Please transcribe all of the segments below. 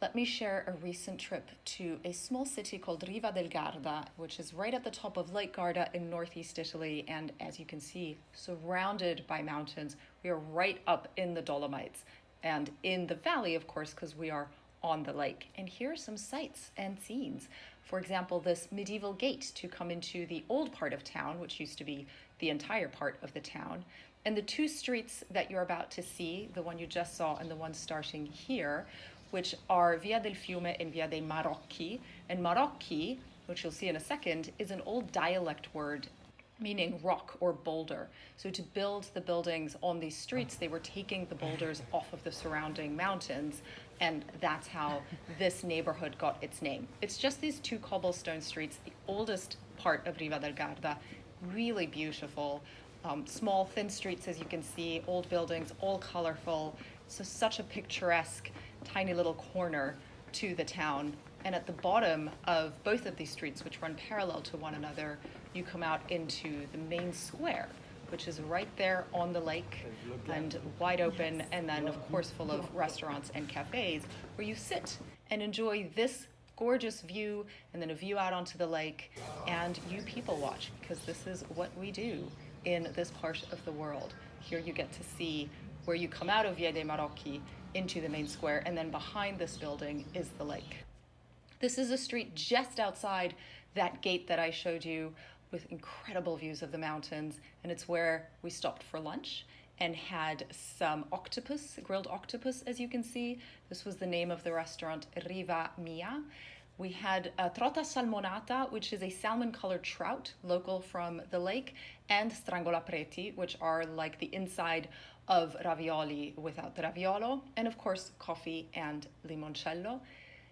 Let me share a recent trip to a small city called Riva del Garda, which is right at the top of Lake Garda in northeast Italy. And as you can see, surrounded by mountains, we are right up in the Dolomites and in the valley, of course, because we are on the lake. And here are some sights and scenes. For example, this medieval gate to come into the old part of town, which used to be the entire part of the town. And the two streets that you're about to see, the one you just saw and the one starting here, which are Via del Fiume and Via dei Marocchi. And Marocchi, which you'll see in a second, is an old dialect word meaning rock or boulder. So to build the buildings on these streets, they were taking the boulders off of the surrounding mountains, and that's how this neighborhood got its name. It's just these two cobblestone streets, the oldest part of Riva del Garda, really beautiful. Small, thin streets, as you can see, old buildings, all colorful. So such a picturesque, tiny little corner to the town. And at the bottom of both of these streets, which run parallel to one another, you come out into the main square, which is right there on the lake and wide open, and then of course full of restaurants and cafes where you sit and enjoy this gorgeous view and then a view out onto the lake, and you people watch, because this is what we do in this part of the world. Here you get to see where you come out of Via dei Marocchi into the main square, and then behind this building is the lake. This is a street just outside that gate that I showed you with incredible views of the mountains, and it's where we stopped for lunch and had some octopus, grilled octopus, as you can see. This was the name of the restaurant, Riva Mia. We had a trota salmonata, which is a salmon-colored trout, local from the lake, and strangolapreti, which are like the inside of ravioli without the raviolo, and of course, coffee and limoncello.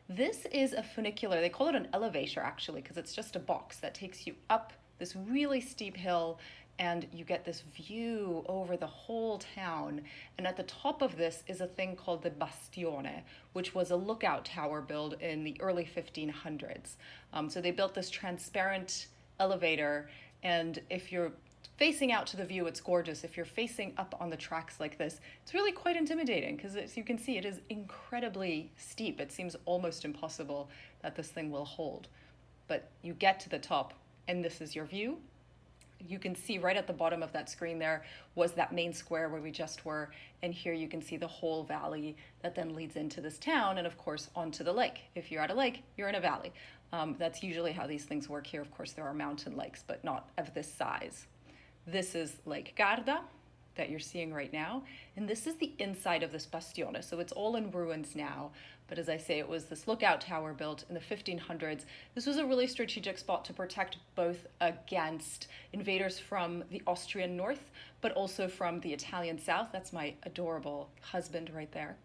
This is a funicular. They call it an elevator, actually, because it's just a box that takes you up this really steep hill, and you get this view over the whole town. And at the top of this is a thing called the bastione, which was a lookout tower built in the early 1500s. So they built this transparent elevator, and if you're facing out to the view, it's gorgeous. If you're facing up on the tracks like this, it's really quite intimidating, because as you can see, it is incredibly steep. It seems almost impossible that this thing will hold. But you get to the top, and this is your view. You can see right at the bottom of that screen there was that main square where we just were, and here you can see the whole valley that then leads into this town, and of course onto the lake. If you're at a lake, you're in a valley. That's usually how these things work here. Of course, there are mountain lakes, but not of this size. This is Lake Garda that you're seeing right now, and this is the inside of this bastione. So it's all in ruins now, but as I say, it was this lookout tower built in the 1500s. This was a really strategic spot to protect both against invaders from the Austrian north, but also from the Italian south. That's my adorable husband right there.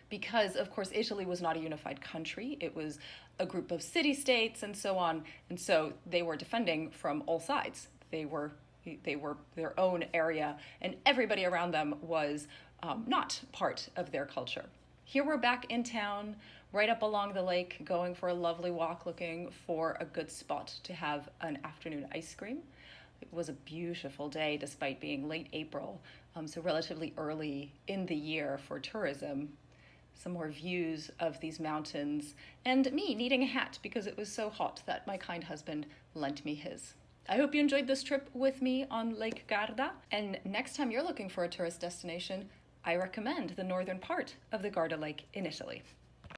Because, of course, Italy was not a unified country. It was a group of city-states and so on, and so they were defending from all sides. They were their own area, and everybody around them was not part of their culture. Here we're back in town, right up along the lake, going for a lovely walk, looking for a good spot to have an afternoon ice cream. It was a beautiful day despite being late April, so relatively early in the year for tourism. Some more views of these mountains, and me needing a hat because it was so hot that my kind husband lent me his. I hope you enjoyed this trip with me on Lake Garda, and next time you're looking for a tourist destination, I recommend the northern part of the Garda Lake in Italy.